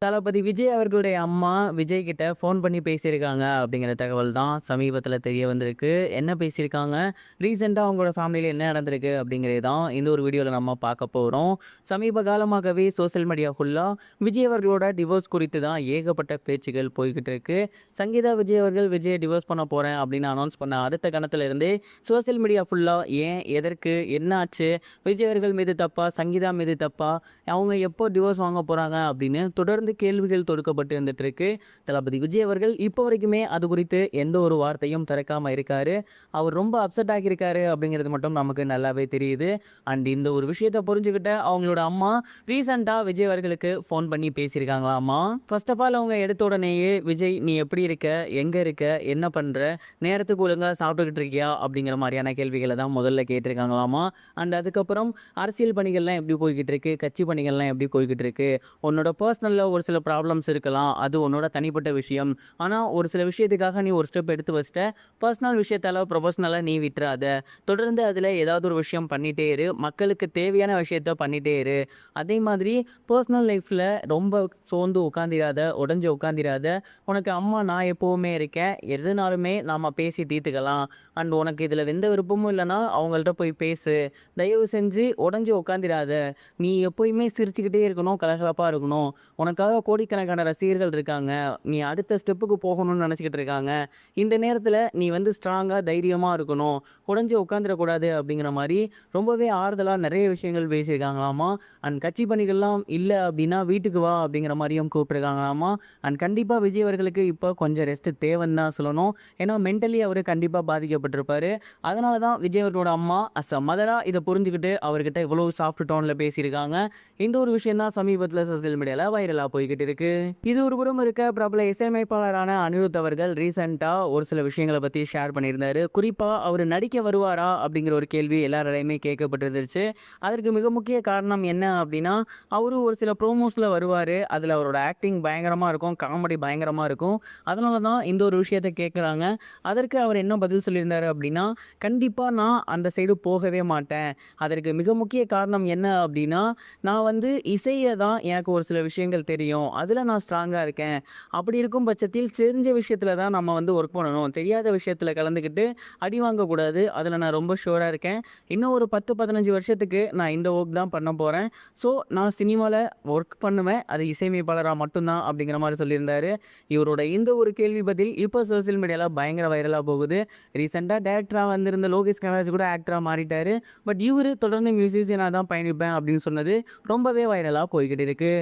தளபதி விஜய் அவர்களுடைய அம்மா விஜய் கிட்ட ஃபோன் பண்ணி பேசியிருக்காங்க அப்படிங்கிற தகவல் தான் சமீபத்தில தெரிய வந்திருக்கு. என்ன பேசியிருக்காங்க? ரீசென்ட்டா அவங்களோட ஃபேமிலில என்ன நடந்திருக்கு அப்படிங்கிறது தான் இந்த ஒரு வீடியோல நம்ம பார்க்க போறோம். சமீப காலமாகவே சோசியல் மீடியா ஃபுல்லா விஜய் அவர்களோட டிவோர்ஸ் குறித்து தான் ஏகப்பட்ட பேச்சுகள் போய்க்கிட்டு இருக்கு. சங்கீதா விஜய் அவர்கள் விஜய டிவோர்ஸ் பண்ண போறேன் அப்படின்னு அனௌன்ஸ் பண்ண அடுத்த கணத்துல இருந்தே சோசியல் மீடியா ஃபுல்லா ஏன்? எதற்கு? என்ன ஆச்சு? விஜய் அவர்கள் மீது தப்பா? சங்கீதா மீது தப்பா? அவங்க எப்போ டிவோர்ஸ் வாங்க போறாங்க? அப்படின்னு தொடர்ந்து கேள்விகள் தொடுக்கப்பட்டு வந்துட்டு இருக்கு. தளபதி விஜய் அவர்கள் இப்போ வரைக்குமே அது குறித்து எந்த ஒரு வார்த்தையும் திறக்காம இருக்காரு. அவர் ரொம்ப அப்செட் ஆகியிருக்காரு அப்படிங்கிறது மட்டும் நமக்கு நல்லாவே தெரியுது. அண்ட் இந்த ஒரு விஷயத்த புரிஞ்சுக்கிட்ட அவங்களோட அம்மா ரீசெண்டா விஜய் அவர்களுக்கு ஃபோன் பண்ணி பேசியிருக்காங்களாமா. ஃபர்ஸ்ட் ஆஃப் ஆல் அவங்க எடுத்த உடனேயே விஜய் நீ எப்படி இருக்க? எங்க இருக்க? என்ன பண்ற? நேரத்துக்கு ஒழுங்கா சாப்பிட்டுக்கிட்டு இருக்கியா? அப்படிங்கிற மாதிரியான கேள்விகளை தான் முதல்ல கேட்டிருக்காங்களாமா. அண்ட் அதுக்கப்புறம் அரசியல் பணிகள்லாம் எப்படி போய்கிட்டு இருக்கு? கட்சி பணிகள்லாம் எப்படி போய்கிட்டு இருக்கு? உன்னோட பர்சனல்ல ஒரு சில ப்ராப்ளம்ஸ் இருக்கலாம். அது உன்னோட தனிப்பட்ட விஷயம். ஆனா, ஒரு சில விஷயத்துக்காக நீ ஒரு ஸ்டெப் எடுத்து வச்சுட்ட. பர்சனல் விஷயத்தால ப்ரொஃபஷனலா நீ விட்டுறாத. தொடர்ந்து அதில ஏதாவது ஒரு விஷயம் பண்ணிட்டே இரு. மக்களுக்கு தேவையான விஷயத்த பண்ணிட்டே இரு. அதே மாதிரி பர்சனல் லைஃப்ல ரொம்ப சோர்ந்து உட்காந்திராத, உடைஞ்சு உட்காந்திராத. உனக்கு அம்மா நான் எப்பவுமே இருக்கேன். எதுனாலுமே நாம பேசி தீர்த்துக்கலாம். அண்ட் உனக்கு இதில எந்த விருப்பமும் இல்லன்னா, அவங்கள்ட்ட போய் பேசு. தயவு செஞ்சு உடைஞ்சு உட்காந்திராத. நீ எப்பயுமே சிரிச்சுக்கிட்டே இருக்கணும், கலகலப்பா இருக்கணும். உனக்காக கோடிக்கணக்கான ரசிகர்கள் இருக்காங்க. நீ அடுத்த ஸ்டெப்புக்கு போகணும்னு நினச்சிக்கிட்டு இருக்காங்க. இந்த நேரத்தில நீ வந்து ஸ்ட்ராங்கா, தைரியமா இருக்கணும். உடைஞ்சு உட்காந்துறக்கூடாது அப்படிங்கிற மாரி ரொம்பவே ஆறுதலா நெறைய விஷயங்கள் பேசியிருக்காங்களாமா. அண்ட் கட்சி பணிகள்லாம் இல்ல அப்படின்னா வீட்டுக்கு வா அப்படிங்கிற மாரியும் கூப்பிட்டுருக்காங்களாமா. அண்ட் கண்டிப்பா விஜய் அவர்களுக்கு இப்போ கொஞ்சம் ரெஸ்ட் தேவைன்னு தான் சொல்லணும். ஏன்னா மென்டலி அவரு கண்டிப்பா பாதிக்கப்பட்டிருப்பாரு. அதனால தான் விஜய் அவர்களோட அம்மா அஸ் அ மதரா இத புரிஞ்சுகிட்டு அவர்கிட்ட இவ்வளோ சாஃப்ட் டோன்ல பேசியிருக்காங்க. இந்த ஒரு விஷயம் தான் சமீபத்தில சோசியல் மீடியால வைரலா போய்க்கிட்டு இருக்கு. இது ஒரு புறம் இருக்க பிரபல இசையமைப்பாளரான அனிருத் அவர்கள் ரீசென்ட்டா ஒரு சில விஷயங்கள பத்தி ஷேர் பண்ணியிருந்தாரு. குறிப்பா அவரு நடிக்க வருவாரா? அப்படிங்கிற ஒரு கேள்வி எல்லாராலயுமே கேட்கப்பட்டிருந்துச்சு. அதற்கு மிக முக்கிய காரணம் என்ன அப்படின்னா, அவரு ஒரு சில ப்ரோமோஸ்ல வருவாரு. அதுல அவரோட ஆக்டிங் பயங்கரமா இருக்கும். காமெடி பயங்கரமா இருக்கும். அதனால தான் இந்த ஒரு விஷயத்த கேட்குறாங்க. அதற்கு அவர் என்ன பதில் சொல்லியிருந்தாரு அப்படின்னா, கண்டிப்பா நான் அந்த சைடு போகவே மாட்டேன். அதற்கு மிக முக்கிய காரணம் என்ன அப்படின்னா, நான் வந்து இசைய தான் எனக்கு ஒரு சில விஷயங்கள் தெரியும். அதில நான் ஸ்ட்ராங்கா இருக்கேன். அப்படி இருக்கும் பட்சத்தில் தெரிஞ்ச விஷயத்தில தான் நம்ம வந்து ஒர்க் பண்ணணும். தெரியாத விஷயத்தில கலந்துக்கிட்டு அடி வாங்கக்கூடாது. அதில நான் ரொம்ப ஷூரா இருக்கேன். இன்னும் ஒரு 10, 15 வருஷத்துக்கு நான் இந்த ஒர்க் தான் பண்ண போறேன். ஸோ நான் சினிமால ஒர்க் பண்ணுவேன். அது இசையமைப்பாளரா மட்டும் தான் அப்படிங்கிற மாரி சொல்லியிருந்தாரு. இவரோட இந்த ஒரு கேள்வி பதில் இப்போ சோசியல் மீடியால பயங்கர வைரலா போகுது. ரீசென்ட்டா டைரக்டரா வந்திருந்த லோகேஷ் கனகராஜ் கூட ஆக்டரா மாறிட்டாரு. பட் இவரு தொடர்ந்து மியூசிஷியனா தான் பயணிப்பேன் அப்படின்னு சொன்னது ரொம்பவே வைரலா போய்க்கிட்டு இருக்கு.